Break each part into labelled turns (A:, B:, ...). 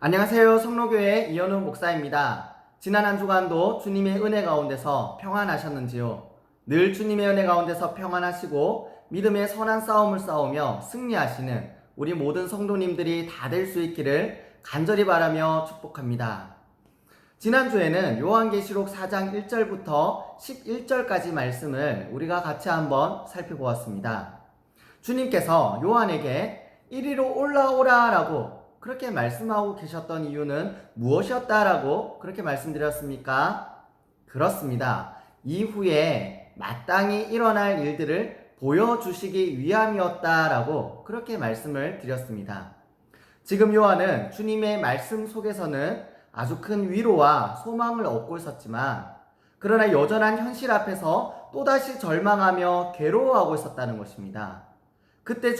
A: 안녕하세요. 성로교회 이현우 목사입니다. 지난 한 주간도 주님의 은혜 가운데서 평안하셨는지요? 늘 주님의 은혜 가운데서 평안하시고 믿음의 선한 싸움을 싸우며 승리하시는 우리 모든 성도님들이 다 될 수 있기를 간절히 바라며 축복합니다. 지난주에는 요한계시록 4장 1절부터 11절까지 말씀을 우리가 같이 한번 살펴보았습니다. 주님께서 요한에게 이리로 올라오라 라고 그렇게 말씀하고 계셨던 이유는 무엇이었다라고 그렇게 말씀드렸습니까? 그렇습니다. 이후에 마땅히 일어날 일들을 보여주시기 위함이었다라고 그렇게 말씀을 드렸습니다. 지금 요한은 주님의 말씀 속에서는 아주 큰 위로와 소망을 얻고 있었지만 그러나 여전한 현실 앞에서 또다시 절망하며 괴로워하고 있었다는 것입니다. 그때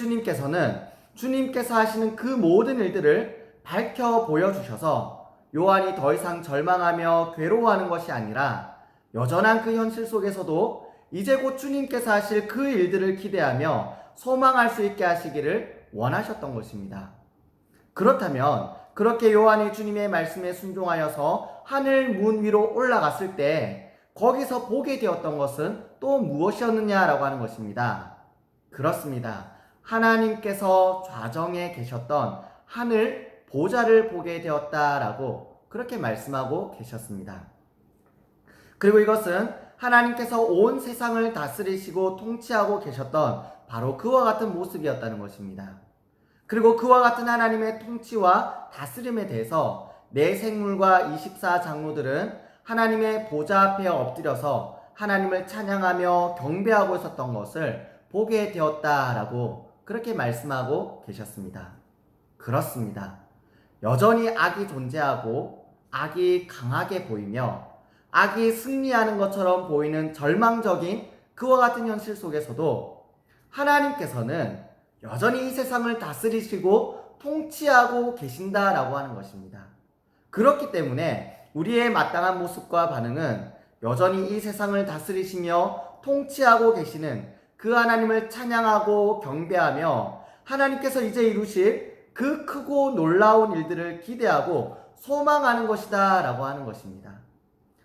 A: 주님께서 하시는 그 모든 일들을 밝혀 보여주셔서 요한이 더 이상 절망하며 괴로워하는 것이 아니라 여전한 그 현실 속에서도 이제 곧 주님께서 하실 그 일들을 기대하며 소망할 수 있게 하시기를 원하셨던 것입니다. 그렇다면 그렇게 요한이 주님의 말씀에 순종하여서 하늘 문 위로 올라갔을 때 거기서 보게 되었던 것은 또 무엇이었느냐라고 하는 것입니다. 그렇습니다. 하나님께서 좌정에 계셨던 하늘 보좌를 보게 되었다라고 그렇게 말씀하고 계셨습니다. 그리고 이것은 하나님께서 온 세상을 다스리시고 통치하고 계셨던 바로 그와 같은 모습이었다는 것입니다. 그리고 그와 같은 하나님의 통치와 다스림에 대해서 내 생물과 24장로들은 하나님의 보좌 앞에 엎드려서 하나님을 찬양하며 경배하고 있었던 것을 보게 되었다라고 그렇게 말씀하고 계셨습니다. 그렇습니다. 여전히 악이 존재하고 악이 강하게 보이며 악이 승리하는 것처럼 보이는 절망적인 그와 같은 현실 속에서도 하나님께서는 여전히 이 세상을 다스리시고 통치하고 계신다라고 하는 것입니다. 그렇기 때문에 우리의 마땅한 모습과 반응은 여전히 이 세상을 다스리시며 통치하고 계시는 그 하나님을 찬양하고 경배하며 하나님께서 이제 이루실 그 크고 놀라운 일들을 기대하고 소망하는 것이다 라고 하는 것입니다.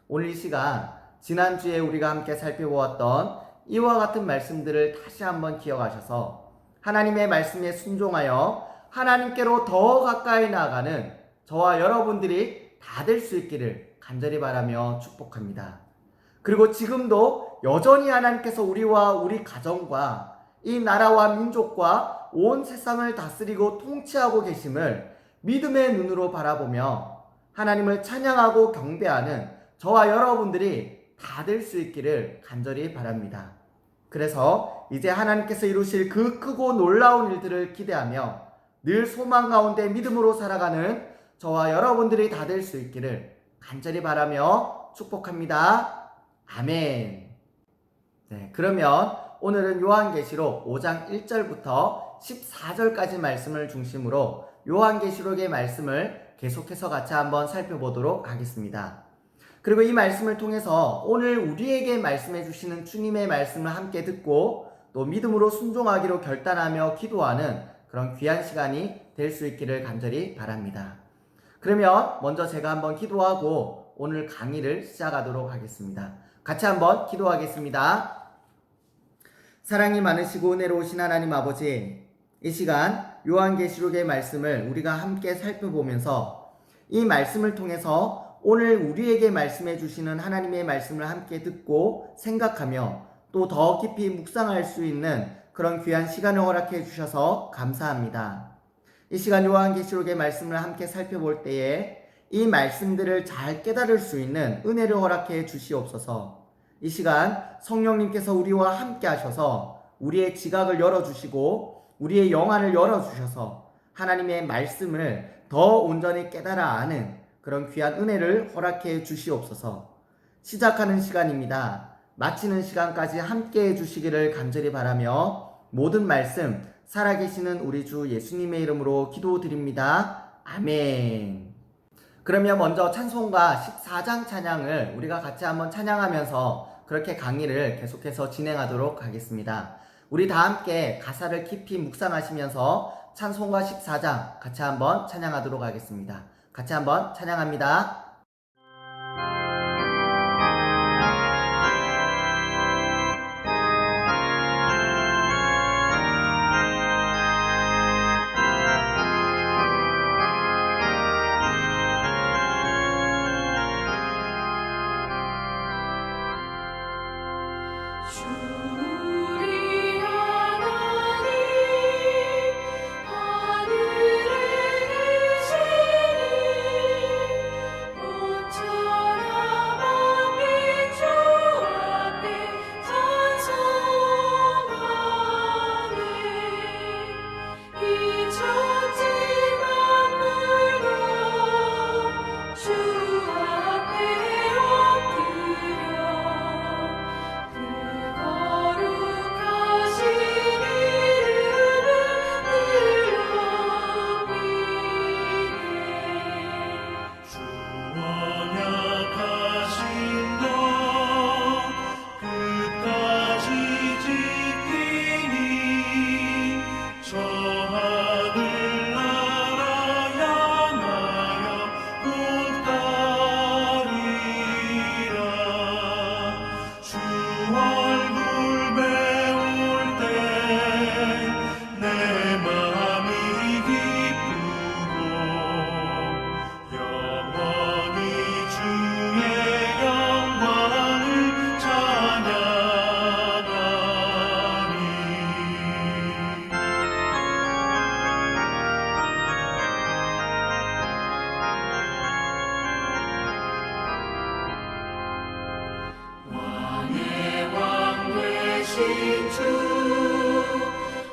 A: 오늘 이 시간 지난주에 우리가 함께 살펴보았던 이와 같은 말씀들을 다시 한번 기억하셔서 하나님의 말씀에 순종하여 하나님께로 더 가까이 나아가는 저와 여러분들이 다 될 수 있기를 간절히 바라며 축복합니다. 그리고 지금도 여전히 하나님께서 우리와 우리 가정과 이 나라와 민족과 온 세상을 다스리고 통치하고 계심을 믿음의 눈으로 바라보며 하나님을 찬양하고 경배하는 저와 여러분들이 다 될 수 있기를 간절히 바랍니다. 그래서 이제 하나님께서 이루실 그 크고 놀라운 일들을 기대하며 늘 소망 가운데 믿음으로 살아가는 저와 여러분들이 다 될 수 있기를 간절히 바라며 축복합니다. 아멘. 네, 그러면 오늘은 요한계시록 5장 1절부터 14절까지 말씀을 중심으로 요한계시록의 말씀을 계속해서 같이 한번 살펴보도록 하겠습니다. 그리고 이 말씀을 통해서 오늘 우리에게 말씀해 주시는 주님의 말씀을 함께 듣고 또 믿음으로 순종하기로 결단하며 기도하는 그런 귀한 시간이 될 수 있기를 간절히 바랍니다. 그러면 먼저 제가 한번 기도하고 오늘 강의를 시작하도록 하겠습니다. 같이 한번 기도하겠습니다. 사랑이 많으시고 은혜로우신 하나님 아버지, 이 시간 요한계시록의 말씀을 우리가 함께 살펴보면서 이 말씀을 통해서 오늘 우리에게 말씀해 주시는 하나님의 말씀을 함께 듣고 생각하며 또 더 깊이 묵상할 수 있는 그런 귀한 시간을 허락해 주셔서 감사합니다. 이 시간 요한계시록의 말씀을 함께 살펴볼 때에 이 말씀들을 잘 깨달을 수 있는 은혜를 허락해 주시옵소서. 이 시간 성령님께서 우리와 함께 하셔서 우리의 지각을 열어주시고 우리의 영안을 열어주셔서 하나님의 말씀을 더 온전히 깨달아 아는 그런 귀한 은혜를 허락해 주시옵소서. 시작하는 시간입니다. 마치는 시간까지 함께 해주시기를 간절히 바라며 모든 말씀 살아계시는 우리 주 예수님의 이름으로 기도드립니다. 아멘. 그러면 먼저 찬송가 14장 찬양을 우리가 같이 한번 찬양하면서 그렇게 강의를 계속해서 진행하도록 하겠습니다. 우리 다 함께 가사를 깊이 묵상하시면서 찬송가 14장 같이 한번 찬양하도록 하겠습니다. 같이 한번 찬양합니다.
B: 우리 하나님 하늘에 계시니 모처럼 빛 주 앞에 찬송하네. 이 천지 만물도 주 앞에 엎드려 그 거룩하신 이름을 늘려비네.
C: 주 언약하신 것 끝까지 지키니 저 하늘나라 향하여 곧 가리라. 주 얼굴 배울 때 내 마음이 기쁘고 영원히 주의 영광을 찬양하리.
B: 왕의 왕 되신 주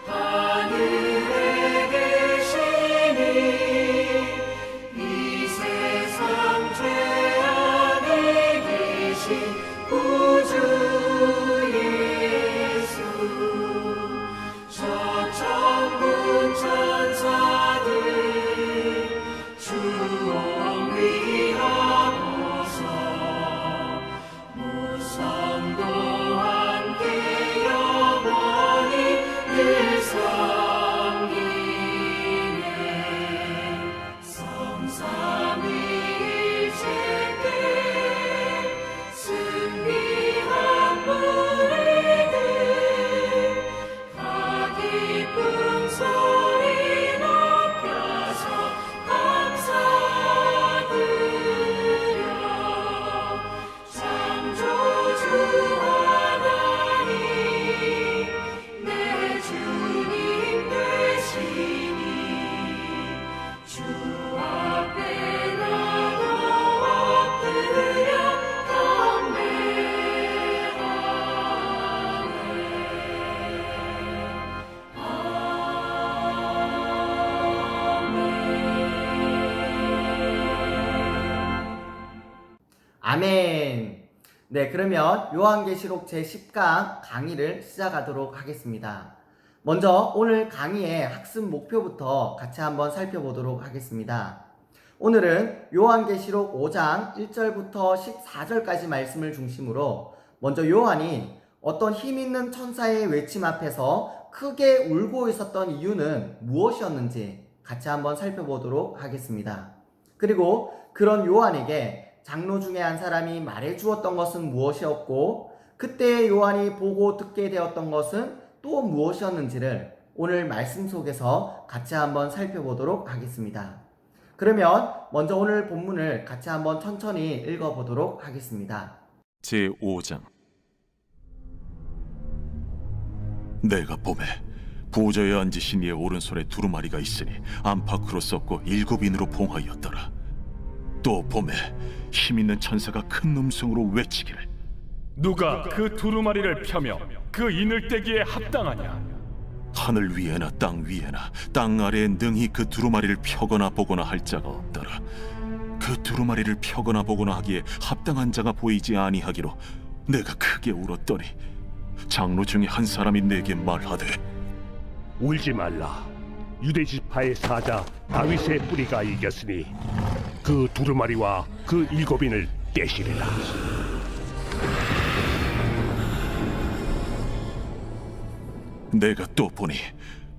B: 하늘에 계시니 이 세상 죄악에 계신 구주 예수 저 천군 천사들 주ông 위하고서 무성도 함께 영원히 늘 섬기네. 성삼위일체께 승리한 무리들 다 기쁜 소리 높여서 감사드려. 창조주 하나님 내 주님 되시니 주 앞에 나도 엎드려
A: 아멘. 네, 그러면 요한계시록 제10강 강의를 시작하도록 하겠습니다. 먼저 오늘 강의의 학습 목표부터 같이 한번 살펴보도록 하겠습니다. 오늘은 요한계시록 5장 1절부터 14절까지 말씀을 중심으로 먼저 요한이 어떤 힘있는 천사의 외침 앞에서 크게 울고 있었던 이유는 무엇이었는지 같이 한번 살펴보도록 하겠습니다. 그리고 그런 요한에게 장로 중에 한 사람이 말해 주었던 것은 무엇이었고 그때 요한이 보고 듣게 되었던 것은 또 무엇이었는지를 오늘 말씀 속에서 같이 한번 살펴보도록 하겠습니다. 그러면 먼저 오늘 본문을 같이 한번 천천히 읽어보도록 하겠습니다.
D: 제5장. 내가 봄에 보좌에 앉으신 이의 오른손에 두루마리가 있으니 안팎으로 썩고 7인으로 봉하였더라. 또 봄에 힘있는 천사가 큰 음성으로 외치기를
E: 누가 그 두루마리를 펴며 그 이늘대기에 합당하냐?
D: 하늘 위에나 땅 위에나 땅 아래에 능히 그 두루마리를 펴거나 보거나 할 자가 없더라. 그 두루마리를 펴거나 보거나 하기에 합당한 자가 보이지 아니하기로 내가 크게 울었더니 장로 중에 한 사람이 내게 말하되
F: 울지 말라. 유대 지파의 사자 다윗의 뿌리가 이겼으니 그 두루마리와 그 7인을 떼시리라.
D: 내가 또 보니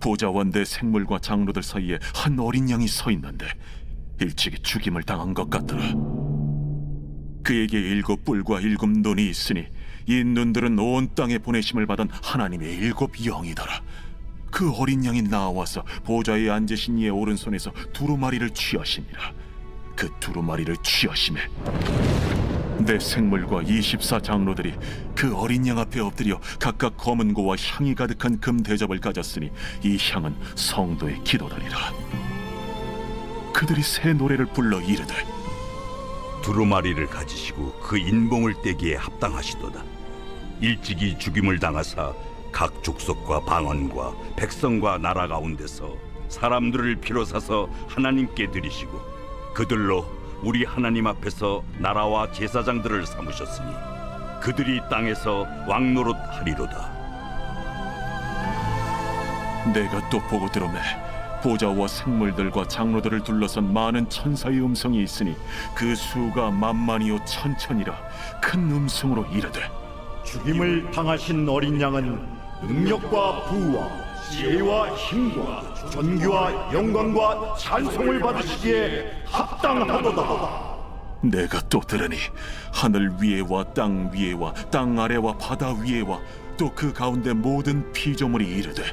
D: 보좌원 내 생물과 장로들 사이에 한 어린 양이 서 있는데 일찍이 죽임을 당한 것 같더라. 그에게 7 뿔과 7 눈이 있으니 이 눈들은 온 땅에 보내심을 받은 하나님의 7 영이더라. 그 어린 양이 나와서 보좌에 앉으신 이의 오른손에서 두루마리를 취하시니라. 그 두루마리를 취하심에 내 생물과 24 장로들이 그 어린 양 앞에 엎드려 각각 검은 고와 향이 가득한 금 대접을 가졌으니 이 향은 성도의 기도더니라. 그들이 새 노래를 불러 이르되
G: 두루마리를 가지시고 그 인봉을 떼기에 합당하시도다. 일찍이 죽임을 당하사 각 족속과 방언과 백성과 나라 가운데서 사람들을 피로 사서 하나님께 드리시고 그들로 우리 하나님 앞에서 나라와 제사장들을 삼으셨으니 그들이 땅에서 왕노릇 하리로다.
D: 내가 또 보고 들으매 보좌와 생물들과 장로들을 둘러선 많은 천사의 음성이 있으니 그 수가 만만이요 천천이라 큰 음성으로 이르되
H: 죽임을 당하신 어린 양은 능력과 부와 지혜와 힘과 존귀와 영광과 찬송을 받으시기에 합당하도다.
D: 내가 또 들으니 하늘 위에와 땅 위에와 땅 아래와 바다 위에와 또 그 가운데 모든 피조물이 이르되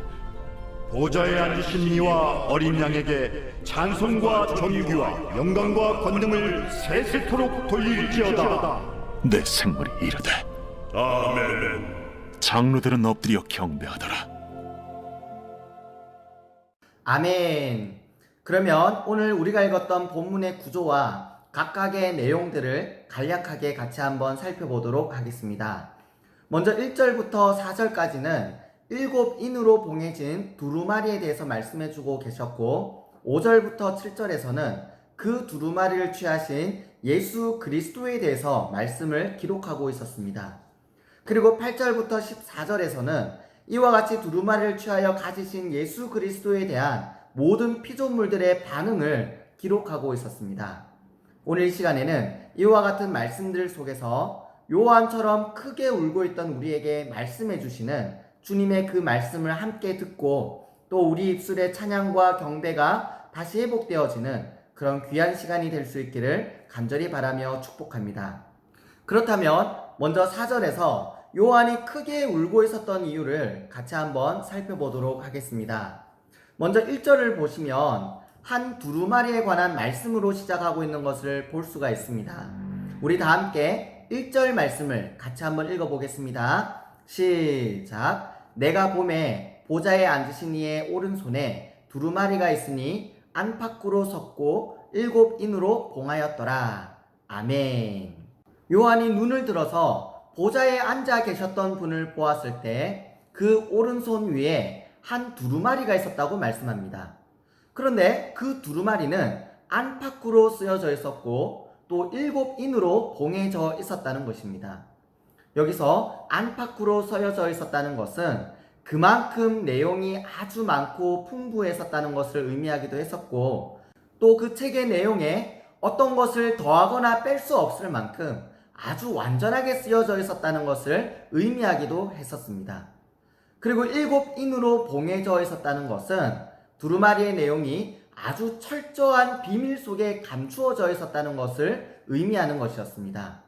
H: 보좌에 앉으신 이와 어린 양에게 찬송과 존귀와 영광과 권능을 세세토록 돌릴지어다.
D: 내 생물이 이르되
C: 아멘.
D: 장로들은 엎드려 경배하더라.
A: 아멘. 그러면 오늘 우리가 읽었던 본문의 구조와 각각의 내용들을 간략하게 같이 한번 살펴보도록 하겠습니다. 먼저 1절부터 4절까지는 7인으로 봉해진 두루마리에 대해서 말씀해주고 계셨고 5절부터 7절에서는 그 두루마리를 취하신 예수 그리스도에 대해서 말씀을 기록하고 있었습니다. 그리고 8절부터 14절에서는 이와 같이 두루마리를 취하여 가지신 예수 그리스도에 대한 모든 피조물들의 반응을 기록하고 있었습니다. 오늘 이 시간에는 이와 같은 말씀들 속에서 요한처럼 크게 울고 있던 우리에게 말씀해 주시는 주님의 그 말씀을 함께 듣고 또 우리 입술의 찬양과 경배가 다시 회복되어지는 그런 귀한 시간이 될 수 있기를 간절히 바라며 축복합니다. 그렇다면 먼저 4절에서 요한이 크게 울고 있었던 이유를 같이 한번 살펴보도록 하겠습니다. 먼저 1절을 보시면 한 두루마리에 관한 말씀으로 시작하고 있는 것을 볼 수가 있습니다. 우리 다 함께 1절 말씀을 같이 한번 읽어보겠습니다. 시작. 내가 보매 보좌에 앉으신 이의 오른손에 두루마리가 있으니 안팎으로 섰고 7인으로 봉하였더라. 아멘. 요한이 눈을 들어서 보좌에 앉아 계셨던 분을 보았을 때 그 오른손 위에 한 두루마리가 있었다고 말씀합니다. 그런데 그 두루마리는 안팎으로 쓰여져 있었고 또 7인으로 봉해져 있었다는 것입니다. 여기서 안팎으로 쓰여져 있었다는 것은 그만큼 내용이 아주 많고 풍부했었다는 것을 의미하기도 했었고 또 그 책의 내용에 어떤 것을 더하거나 뺄 수 없을 만큼 아주 완전하게 쓰여져 있었다는 것을 의미하기도 했었습니다. 그리고 7인으로 봉해져 있었다는 것은 두루마리의 내용이 아주 철저한 비밀 속에 감추어져 있었다는 것을 의미하는 것이었습니다.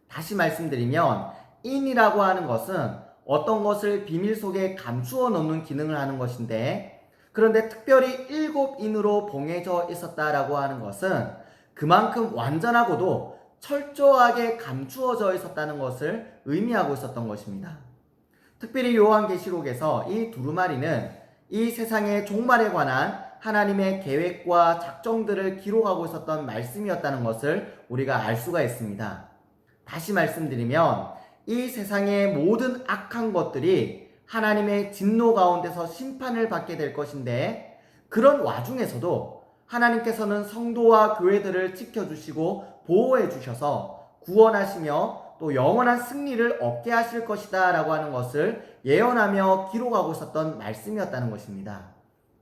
A: 다시 말씀드리면 인이라고 하는 것은 어떤 것을 비밀 속에 감추어 놓는 기능을 하는 것인데 그런데 특별히 7인으로 봉해져 있었다라고 하는 것은 그만큼 완전하고도 철저하게 감추어져 있었다는 것을 의미하고 있었던 것입니다. 특별히 요한계시록에서 이 두루마리는 이 세상의 종말에 관한 하나님의 계획과 작정들을 기록하고 있었던 말씀이었다는 것을 우리가 알 수가 있습니다. 다시 말씀드리면 이 세상의 모든 악한 것들이 하나님의 진노 가운데서 심판을 받게 될 것인데 그런 와중에서도 하나님께서는 성도와 교회들을 지켜주시고 보호해 주셔서 구원하시며 또 영원한 승리를 얻게 하실 것이다 라고 하는 것을 예언하며 기록하고 있었던 말씀이었다는 것입니다.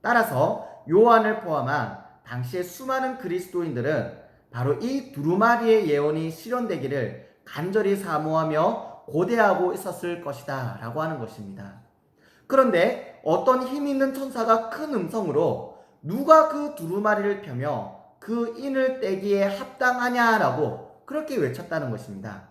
A: 따라서 요한을 포함한 당시의 수많은 그리스도인들은 바로 이 두루마리의 예언이 실현되기를 간절히 사모하며 고대하고 있었을 것이다 라고 하는 것입니다. 그런데 어떤 힘 있는 천사가 큰 음성으로 누가 그 두루마리를 펴며 그 인을 떼기에 합당하냐라고 그렇게 외쳤다는 것입니다.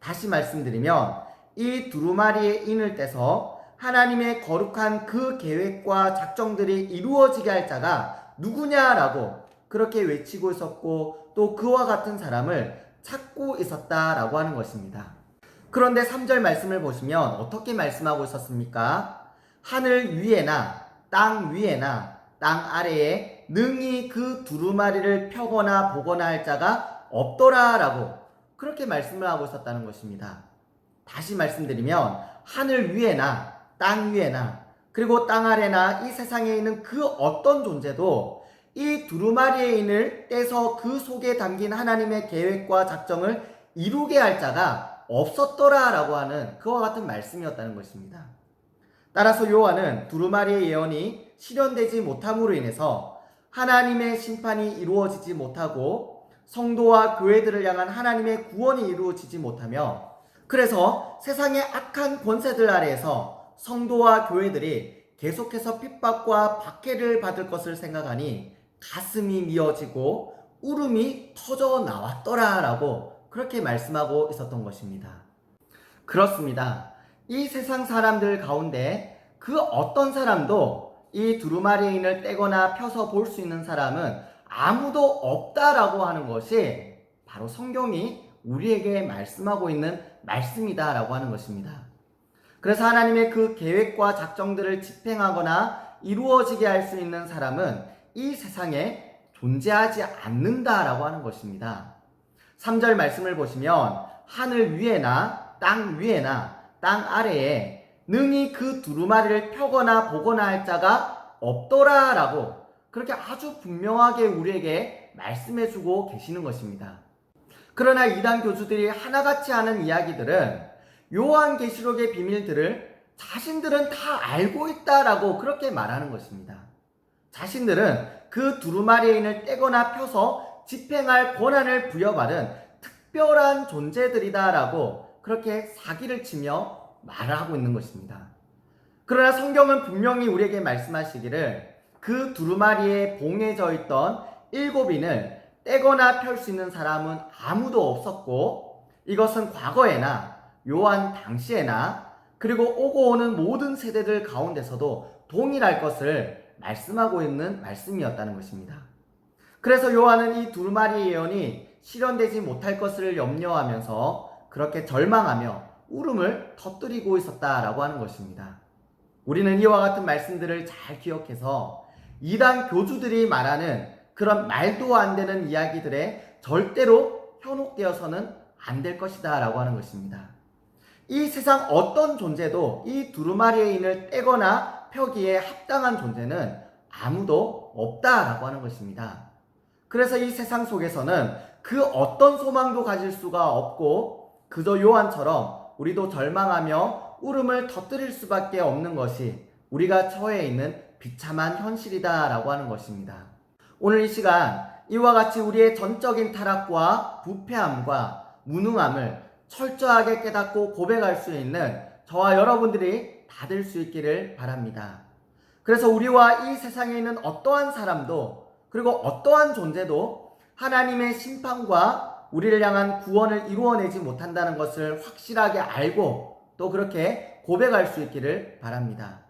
A: 다시 말씀드리면 이 두루마리의 인을 떼서 하나님의 거룩한 그 계획과 작정들이 이루어지게 할 자가 누구냐라고 그렇게 외치고 있었고 또 그와 같은 사람을 찾고 있었다라고 하는 것입니다. 그런데 3절 말씀을 보시면 어떻게 말씀하고 있었습니까? 하늘 위에나 땅 위에나 땅 아래에 능히 그 두루마리를 펴거나 보거나 할 자가 없더라라고 그렇게 말씀을 하고 있었다는 것입니다. 다시 말씀드리면 하늘 위에나 땅 위에나 그리고 땅 아래나 이 세상에 있는 그 어떤 존재도 이 두루마리의 인을 떼서 그 속에 담긴 하나님의 계획과 작정을 이루게 할 자가 없었더라라고 하는 그와 같은 말씀이었다는 것입니다. 따라서 요한은 두루마리의 예언이 실현되지 못함으로 인해서 하나님의 심판이 이루어지지 못하고 성도와 교회들을 향한 하나님의 구원이 이루어지지 못하며 그래서 세상의 악한 권세들 아래에서 성도와 교회들이 계속해서 핍박과 박해를 받을 것을 생각하니 가슴이 미어지고 울음이 터져 나왔더라라고 그렇게 말씀하고 있었던 것입니다. 그렇습니다. 이 세상 사람들 가운데 그 어떤 사람도 이 두루마리의 인을 떼거나 펴서 볼 수 있는 사람은 아무도 없다라고 하는 것이 바로 성경이 우리에게 말씀하고 있는 말씀이다라고 하는 것입니다. 그래서 하나님의 그 계획과 작정들을 집행하거나 이루어지게 할 수 있는 사람은 이 세상에 존재하지 않는다라고 하는 것입니다. 3절 말씀을 보시면 하늘 위에나 땅 위에나 땅 아래에 능히 그 두루마리를 펴거나 보거나 할 자가 없더라라고 그렇게 아주 분명하게 우리에게 말씀해주고 계시는 것입니다. 그러나 이단 교주들이 하나같이 하는 이야기들은 요한계시록의 비밀들을 자신들은 다 알고 있다라고 그렇게 말하는 것입니다. 자신들은 그 두루마리의 인을 떼거나 펴서 집행할 권한을 부여받은 특별한 존재들이다라고 그렇게 사기를 치며 말하고 있는 것입니다. 그러나 성경은 분명히 우리에게 말씀하시기를 그 두루마리에 봉해져 있던 7인을 떼거나 펼 수 있는 사람은 아무도 없었고 이것은 과거에나 요한 당시에나 그리고 오고 오는 모든 세대들 가운데서도 동일할 것을 말씀하고 있는 말씀이었다는 것입니다. 그래서 요한은 이 두루마리 예언이 실현되지 못할 것을 염려하면서 그렇게 절망하며 울음을 터뜨리고 있었다라고 하는 것입니다. 우리는 이와 같은 말씀들을 잘 기억해서 이단 교주들이 말하는 그런 말도 안 되는 이야기들에 절대로 현혹되어서는 안 될 것이다 라고 하는 것입니다. 이 세상 어떤 존재도 이 두루마리의 인을 떼거나 펴기에 합당한 존재는 아무도 없다라고 하는 것입니다. 그래서 이 세상 속에서는 그 어떤 소망도 가질 수가 없고 그저 요한처럼 우리도 절망하며 울음을 터뜨릴 수밖에 없는 것이 우리가 처해 있는 비참한 현실이다라고 하는 것입니다. 오늘 이 시간 이와 같이 우리의 전적인 타락과 부패함과 무능함을 철저하게 깨닫고 고백할 수 있는 저와 여러분들이 다 될 수 있기를 바랍니다. 그래서 우리와 이 세상에 있는 어떠한 사람도 그리고 어떠한 존재도 하나님의 심판과 우리를 향한 구원을 이루어내지 못한다는 것을 확실하게 알고 또 그렇게 고백할 수 있기를 바랍니다.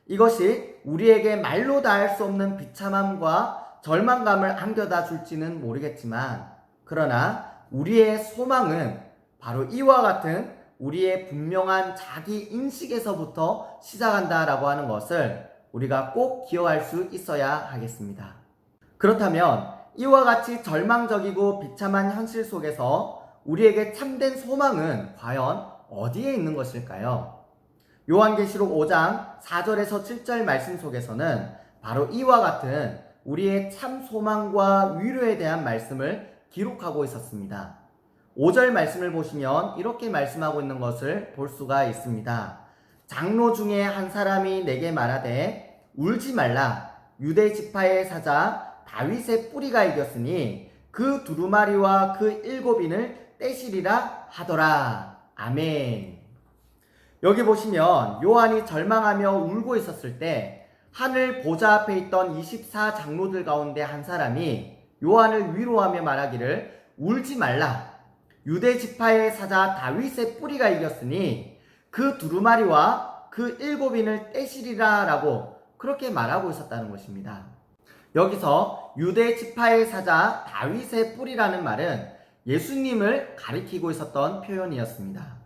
A: 이것이 우리에게 말로 다할 수 없는 비참함과 절망감을 안겨다 줄지는 모르겠지만 그러나 우리의 소망은 바로 이와 같은 우리의 분명한 자기 인식에서부터 시작한다라고 하는 것을 우리가 꼭 기억할 수 있어야 하겠습니다. 그렇다면 이와 같이 절망적이고 비참한 현실 속에서 우리에게 참된 소망은 과연 어디에 있는 것일까요? 요한계시록 5장 4절에서 7절 말씀 속에서는 바로 이와 같은 우리의 참 소망과 위로에 대한 말씀을 기록하고 있었습니다. 5절 말씀을 보시면 이렇게 말씀하고 있는 것을 볼 수가 있습니다. 장로 중에 한 사람이 내게 말하되 울지 말라. 유대 지파의 사자 다윗의 뿌리가 이겼으니 그 두루마리와 그 7인을 떼시리라 하더라. 아멘. 여기 보시면 요한이 절망하며 울고 있었을 때 하늘 보좌 앞에 있던 24장로들 가운데 한 사람이 요한을 위로하며 말하기를 울지 말라. 유대 지파의 사자 다윗의 뿌리가 이겼으니 그 두루마리와 그 7인을 떼시리라 라고 그렇게 말하고 있었다는 것입니다. 여기서 유대 지파의 사자 다윗의 뿌리라는 말은 예수님을 가리키고 있었던 표현이었습니다.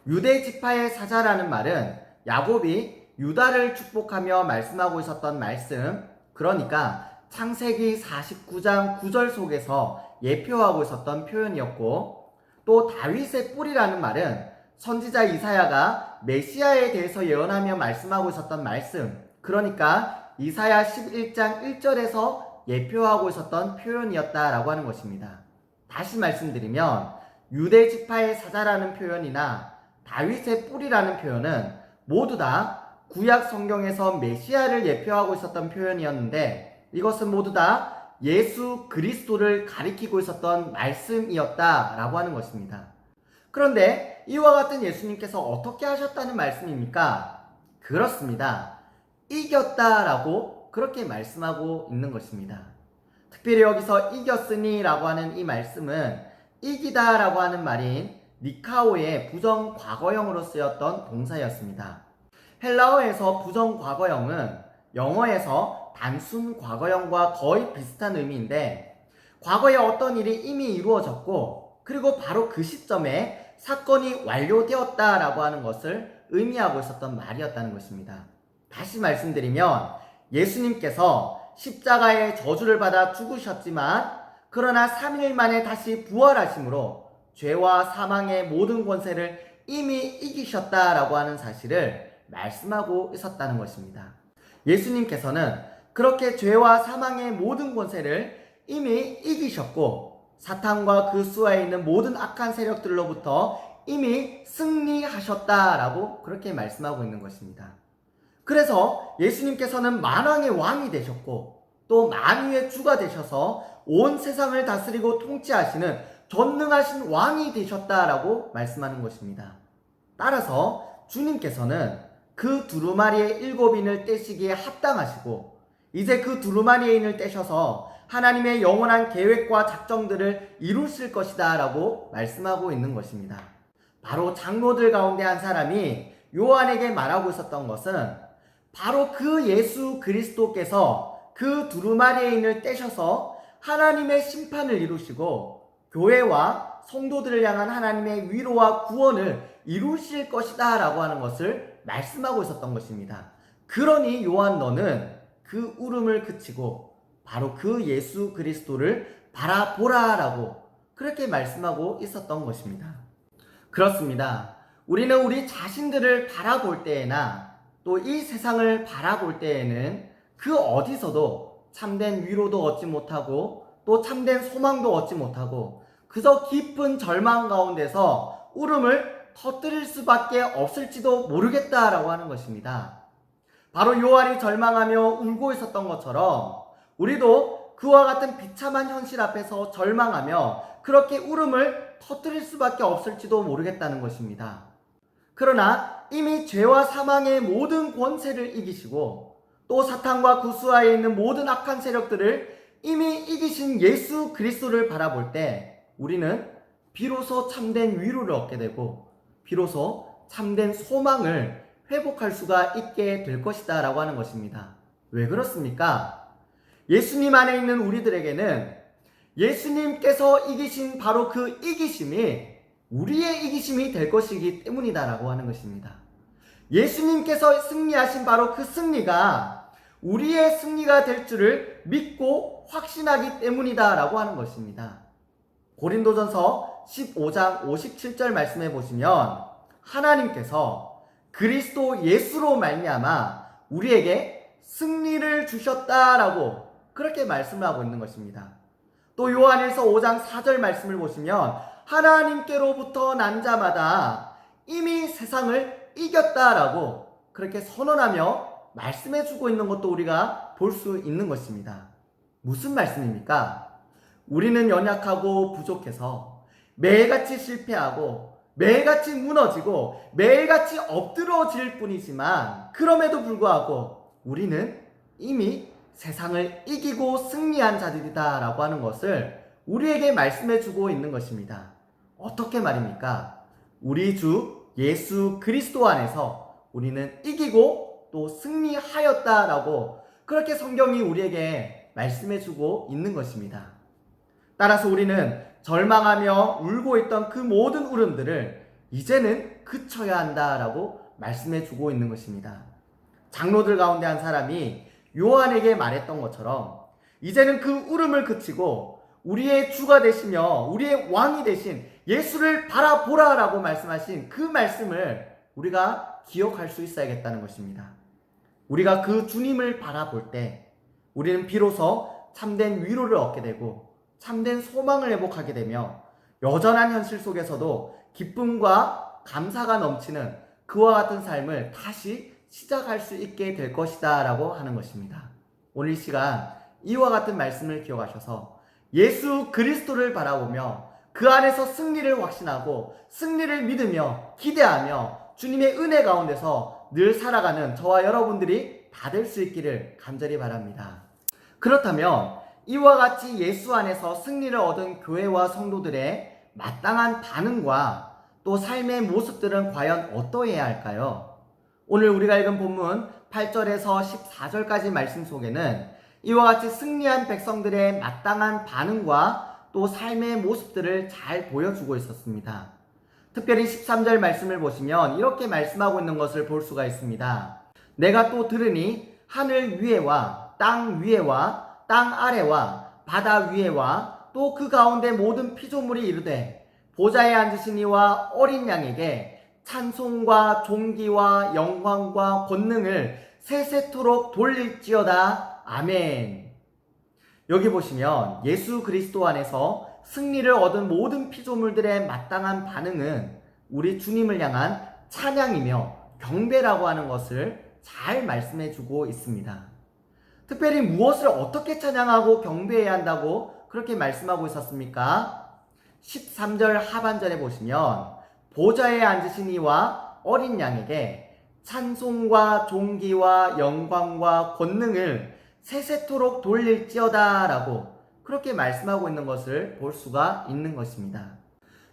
A: 유대 지파의 사자라는 말은 야곱이 유다를 축복하며 말씀하고 있었던 말씀, 그러니까 창세기 49장 9절 속에서 예표하고 있었던 표현이었고, 또 다윗의 뿌리라는 말은 선지자 이사야가 메시아에 대해서 예언하며 말씀하고 있었던 말씀, 그러니까 이사야 11장 1절에서 예표하고 있었던 표현이었다라고 하는 것입니다. 다시 말씀드리면 유대 지파의 사자라는 표현이나 다윗의 뿌리라는 표현은 모두 다 구약 성경에서 메시아를 예표하고 있었던 표현이었는데, 이것은 모두 다 예수 그리스도를 가리키고 있었던 말씀이었다라고 하는 것입니다. 그런데 이와 같은 예수님께서 어떻게 하셨다는 말씀입니까? 그렇습니다. 이겼다라고 그렇게 말씀하고 있는 것입니다. 특별히 여기서 이겼으니 라고 하는 이 말씀은 이기다 라고 하는 말인 니카오의 부정 과거형으로 쓰였던 동사였습니다. 헬라어에서 부정 과거형은 영어에서 단순 과거형과 거의 비슷한 의미인데, 과거에 어떤 일이 이미 이루어졌고 그리고 바로 그 시점에 사건이 완료되었다라고 하는 것을 의미하고 있었던 말이었다는 것입니다. 다시 말씀드리면 예수님께서 십자가의 저주를 받아 죽으셨지만 그러나 3일 만에 다시 부활하심으로 죄와 사망의 모든 권세를 이미 이기셨다라고 하는 사실을 말씀하고 있었다는 것입니다. 예수님께서는 그렇게 죄와 사망의 모든 권세를 이미 이기셨고 사탄과 그 수하에 있는 모든 악한 세력들로부터 이미 승리하셨다라고 그렇게 말씀하고 있는 것입니다. 그래서 예수님께서는 만왕의 왕이 되셨고 또 만유의 주가 되셔서 온 세상을 다스리고 통치하시는 전능하신 왕이 되셨다라고 말씀하는 것입니다. 따라서 주님께서는 그 두루마리의 7인을 떼시기에 합당하시고 이제 그 두루마리의 인을 떼셔서 하나님의 영원한 계획과 작정들을 이루실 것이다 라고 말씀하고 있는 것입니다. 바로 장로들 가운데 한 사람이 요한에게 말하고 있었던 것은 바로 그 예수 그리스도께서 그 두루마리의 인을 떼셔서 하나님의 심판을 이루시고 교회와 성도들을 향한 하나님의 위로와 구원을 이루실 것이다 라고 하는 것을 말씀하고 있었던 것입니다. 그러니 요한 너는 그 울음을 그치고 바로 그 예수 그리스도를 바라보라 라고 그렇게 말씀하고 있었던 것입니다. 그렇습니다. 우리는 우리 자신들을 바라볼 때에나 또 이 세상을 바라볼 때에는 그 어디서도 참된 위로도 얻지 못하고 또 참된 소망도 얻지 못하고 그저 깊은 절망 가운데서 울음을 터뜨릴 수밖에 없을지도 모르겠다라고 하는 것입니다. 바로 요한이 절망하며 울고 있었던 것처럼 우리도 그와 같은 비참한 현실 앞에서 절망하며 그렇게 울음을 터뜨릴 수밖에 없을지도 모르겠다는 것입니다. 그러나 이미 죄와 사망의 모든 권세를 이기시고 또 사탄과 그 수하에 있는 모든 악한 세력들을 이미 이기신 예수 그리스도를 바라볼 때 우리는 비로소 참된 위로를 얻게 되고 비로소 참된 소망을 회복할 수가 있게 될 것이다 라고 하는 것입니다. 왜 그렇습니까? 예수님 안에 있는 우리들에게는 예수님께서 이기신 바로 그 이기심이 우리의 이기심이 될 것이기 때문이다 라고 하는 것입니다. 예수님께서 승리하신 바로 그 승리가 우리의 승리가 될 줄을 믿고 확신하기 때문이다 라고 하는 것입니다. 고린도전서 15장 57절 말씀해 보시면 하나님께서 그리스도 예수로 말미암아 우리에게 승리를 주셨다라고 그렇게 말씀을 하고 있는 것입니다. 또 요한일서 5장 4절 말씀을 보시면 하나님께로부터 난 자마다 이미 세상을 이겼다라고 그렇게 선언하며 말씀해 주고 있는 것도 우리가 볼 수 있는 것입니다. 무슨 말씀입니까? 우리는 연약하고 부족해서 매일같이 실패하고 매일같이 무너지고 매일같이 엎드러질 뿐이지만 그럼에도 불구하고 우리는 이미 세상을 이기고 승리한 자들이다 라고 하는 것을 우리에게 말씀해 주고 있는 것입니다. 어떻게 말입니까? 우리 주 예수 그리스도 안에서 우리는 이기고 또 승리하였다라고 그렇게 성경이 우리에게 말씀해 주고 있는 것입니다. 따라서 우리는 절망하며 울고 있던 그 모든 울음들을 이제는 그쳐야 한다라고 말씀해 주고 있는 것입니다. 장로들 가운데 한 사람이 요한에게 말했던 것처럼 이제는 그 울음을 그치고 우리의 주가 되시며 우리의 왕이 되신 예수를 바라보라라고 말씀하신 그 말씀을 우리가 기억할 수 있어야겠다는 것입니다. 우리가 그 주님을 바라볼 때 우리는 비로소 참된 위로를 얻게 되고 참된 소망을 회복하게 되며 여전한 현실 속에서도 기쁨과 감사가 넘치는 그와 같은 삶을 다시 시작할 수 있게 될 것이다 라고 하는 것입니다. 오늘 이 시간 이와 같은 말씀을 기억하셔서 예수 그리스도를 바라보며 그 안에서 승리를 확신하고 승리를 믿으며 기대하며 주님의 은혜 가운데서 늘 살아가는 저와 여러분들이 다 될 수 있기를 간절히 바랍니다. 그렇다면 이와 같이 예수 안에서 승리를 얻은 교회와 성도들의 마땅한 반응과 또 삶의 모습들은 과연 어떠해야 할까요? 오늘 우리가 읽은 본문 8절에서 14절까지 말씀 속에는 이와 같이 승리한 백성들의 마땅한 반응과 또 삶의 모습들을 잘 보여주고 있었습니다. 특별히 13절 말씀을 보시면 이렇게 말씀하고 있는 것을 볼 수가 있습니다. 내가 또 들으니 하늘 위에와 땅 위에와 땅 아래와 바다 위에와 또 그 가운데 모든 피조물이 이르되 보좌에 앉으신 이와 어린 양에게 찬송과 존귀와 영광과 권능을 세세토록 돌릴지어다. 아멘. 여기 보시면 예수 그리스도 안에서 승리를 얻은 모든 피조물들의 마땅한 반응은 우리 주님을 향한 찬양이며 경배라고 하는 것을 잘 말씀해 주고 있습니다. 특별히 무엇을 어떻게 찬양하고 경배해야 한다고 그렇게 말씀하고 있었습니까? 13절 하반절에 보시면 보좌에 앉으신 이와 어린 양에게 찬송과 존귀와 영광과 권능을 세세토록 돌릴지어다 라고 그렇게 말씀하고 있는 것을 볼 수가 있는 것입니다.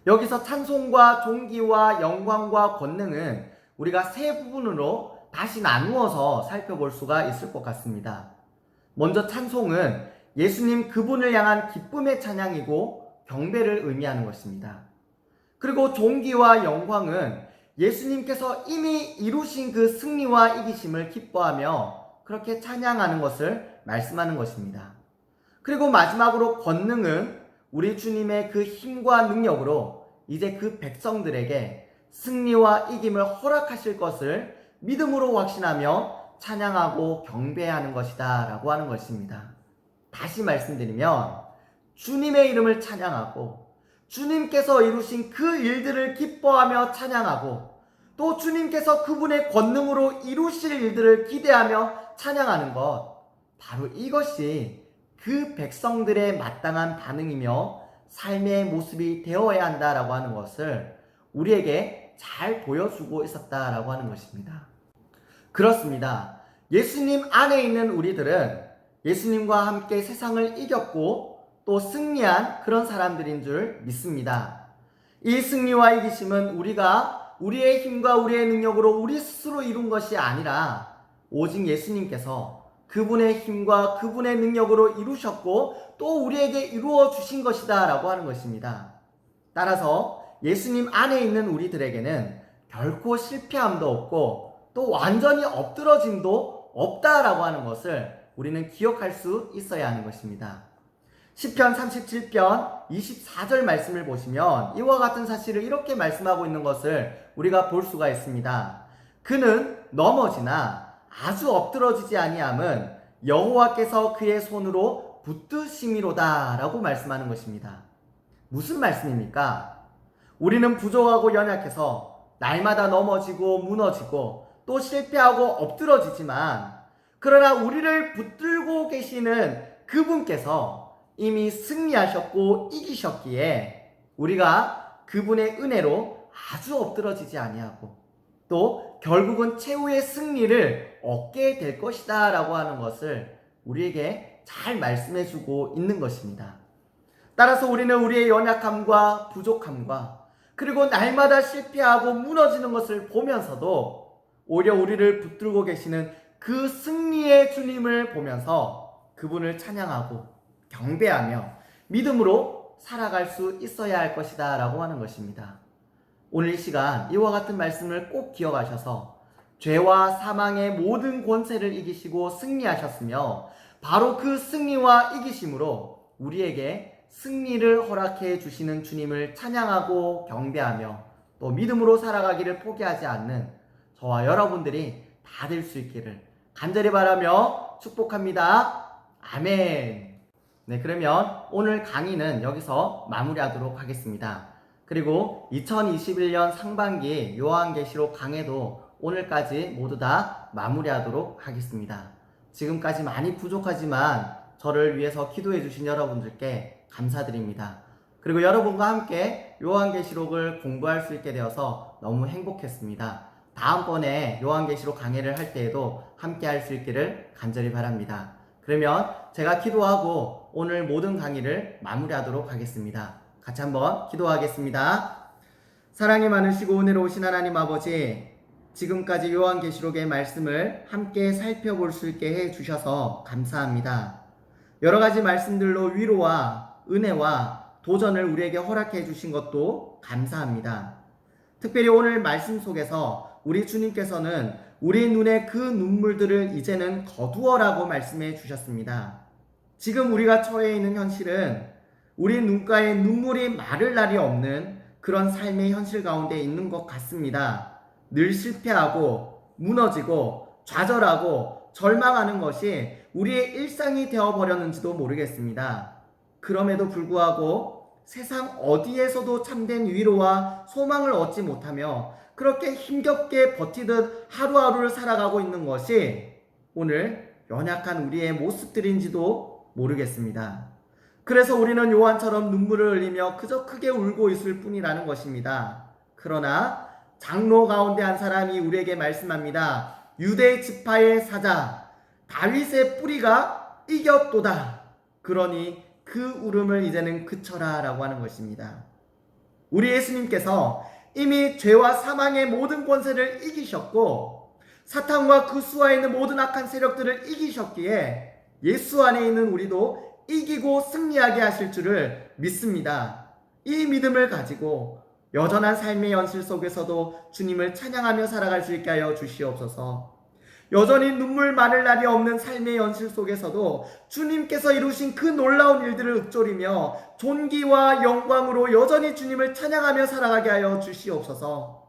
A: 여기서 찬송과 존귀와 영광과 권능은 우리가 세 부분으로 다시 나누어서 살펴볼 수가 있을 것 같습니다. 먼저 찬송은 예수님 그분을 향한 기쁨의 찬양이고 경배를 의미하는 것입니다. 그리고 존귀와 영광은 예수님께서 이미 이루신 그 승리와 이기심을 기뻐하며 그렇게 찬양하는 것을 말씀하는 것입니다. 그리고 마지막으로 권능은 우리 주님의 그 힘과 능력으로 이제 그 백성들에게 승리와 이김을 허락하실 것을 믿음으로 확신하며 찬양하고 경배하는 것이다 라고 하는 것입니다. 다시 말씀드리면 주님의 이름을 찬양하고 주님께서 이루신 그 일들을 기뻐하며 찬양하고 또 주님께서 그분의 권능으로 이루실 일들을 기대하며 찬양하는 것, 바로 이것이 그 백성들의 마땅한 반응이며 삶의 모습이 되어야 한다라고 하는 것을 우리에게 잘 보여주고 있었다라고 하는 것입니다. 그렇습니다. 예수님 안에 있는 우리들은 예수님과 함께 세상을 이겼고 또 승리한 그런 사람들인 줄 믿습니다. 이 승리와 이기심은 우리가 우리의 힘과 우리의 능력으로 우리 스스로 이룬 것이 아니라 오직 예수님께서 그분의 힘과 그분의 능력으로 이루셨고 또 우리에게 이루어 주신 것이다 라고 하는 것입니다. 따라서 예수님 안에 있는 우리들에게는 결코 실패함도 없고 또 완전히 엎드러짐도 없다라고 하는 것을 우리는 기억할 수 있어야 하는 것입니다. 시편 37편 24절 말씀을 보시면 이와 같은 사실을 이렇게 말씀하고 있는 것을 우리가 볼 수가 있습니다. 그는 넘어지나 아주 엎드러지지 아니함은 여호와께서 그의 손으로 붙드심이로다 라고 말씀하는 것입니다. 무슨 말씀입니까? 우리는 부족하고 연약해서 날마다 넘어지고 무너지고 또 실패하고 엎드러지지만 그러나 우리를 붙들고 계시는 그분께서 이미 승리하셨고 이기셨기에 우리가 그분의 은혜로 아주 엎드러지지 아니하고 또 결국은 최후의 승리를 얻게 될 것이다 라고 하는 것을 우리에게 잘 말씀해 주고 있는 것입니다. 따라서 우리는 우리의 연약함과 부족함과 그리고 날마다 실패하고 무너지는 것을 보면서도 오히려 우리를 붙들고 계시는 그 승리의 주님을 보면서 그분을 찬양하고 경배하며 믿음으로 살아갈 수 있어야 할 것이다 라고 하는 것입니다. 오늘 이 시간 이와 같은 말씀을 꼭 기억하셔서 죄와 사망의 모든 권세를 이기시고 승리하셨으며 바로 그 승리와 이기심으로 우리에게 승리를 허락해 주시는 주님을 찬양하고 경배하며 또 믿음으로 살아가기를 포기하지 않는 저와 여러분들이 다 될 수 있기를 간절히 바라며 축복합니다. 아멘. 네, 그러면 오늘 강의는 여기서 마무리하도록 하겠습니다. 그리고 2021년 상반기 요한계시록 강해도 오늘까지 모두 다 마무리하도록 하겠습니다. 지금까지 많이 부족하지만 저를 위해서 기도해 주신 여러분들께 감사드립니다. 그리고 여러분과 함께 요한계시록을 공부할 수 있게 되어서 너무 행복했습니다. 다음번에 요한계시록 강해를 할 때에도 함께 할 수 있기를 간절히 바랍니다. 그러면 제가 기도하고 오늘 모든 강의를 마무리하도록 하겠습니다. 같이 한번 기도하겠습니다. 사랑이 많으시고 은혜로 오신 하나님 아버지, 지금까지 요한계시록의 말씀을 함께 살펴볼 수 있게 해주셔서 감사합니다. 여러 가지 말씀들로 위로와 은혜와 도전을 우리에게 허락해 주신 것도 감사합니다. 특별히 오늘 말씀 속에서 우리 주님께서는 우리 눈에 그 눈물들을 이제는 거두어라고 말씀해 주셨습니다. 지금 우리가 처해 있는 현실은 우리 눈가에 눈물이 마를 날이 없는 그런 삶의 현실 가운데 있는 것 같습니다. 늘 실패하고 무너지고 좌절하고 절망하는 것이 우리의 일상이 되어버렸는지도 모르겠습니다. 그럼에도 불구하고 세상 어디에서도 참된 위로와 소망을 얻지 못하며 그렇게 힘겹게 버티듯 하루하루를 살아가고 있는 것이 오늘 연약한 우리의 모습들인지도 모르겠습니다. 그래서 우리는 요한처럼 눈물을 흘리며 그저 크게 울고 있을 뿐이라는 것입니다. 그러나 장로 가운데 한 사람이 우리에게 말씀합니다. 유대 지파의 사자 다윗의 뿌리가 이겼도다. 그러니 그 울음을 이제는 그쳐라 라고 하는 것입니다. 우리 예수님께서 이미 죄와 사망의 모든 권세를 이기셨고 사탄과 그 수하에 있는 모든 악한 세력들을 이기셨기에 예수 안에 있는 우리도 이기고 승리하게 하실 줄을 믿습니다. 이 믿음을 가지고 여전한 삶의 현실 속에서도 주님을 찬양하며 살아갈 수 있게 하여 주시옵소서. 여전히 눈물 마를 날이 없는 삶의 현실 속에서도 주님께서 이루신 그 놀라운 일들을 읊조리며 존귀와 영광으로 여전히 주님을 찬양하며 살아가게 하여 주시옵소서.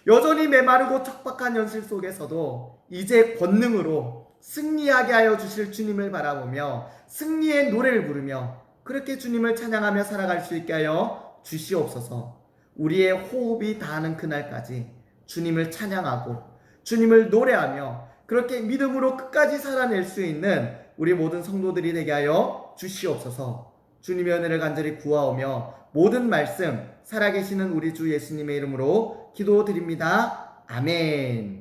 A: 여전히 메마르고 척박한 현실 속에서도 이제 권능으로 승리하게 하여 주실 주님을 바라보며 승리의 노래를 부르며 그렇게 주님을 찬양하며 살아갈 수 있게 하여 주시옵소서. 우리의 호흡이 닿는 그날까지 주님을 찬양하고 주님을 노래하며 그렇게 믿음으로 끝까지 살아낼 수 있는 우리 모든 성도들이 되게 하여 주시옵소서. 주님의 은혜를 간절히 구하오며 모든 말씀 살아계시는 우리 주 예수님의 이름으로 기도드립니다. 아멘.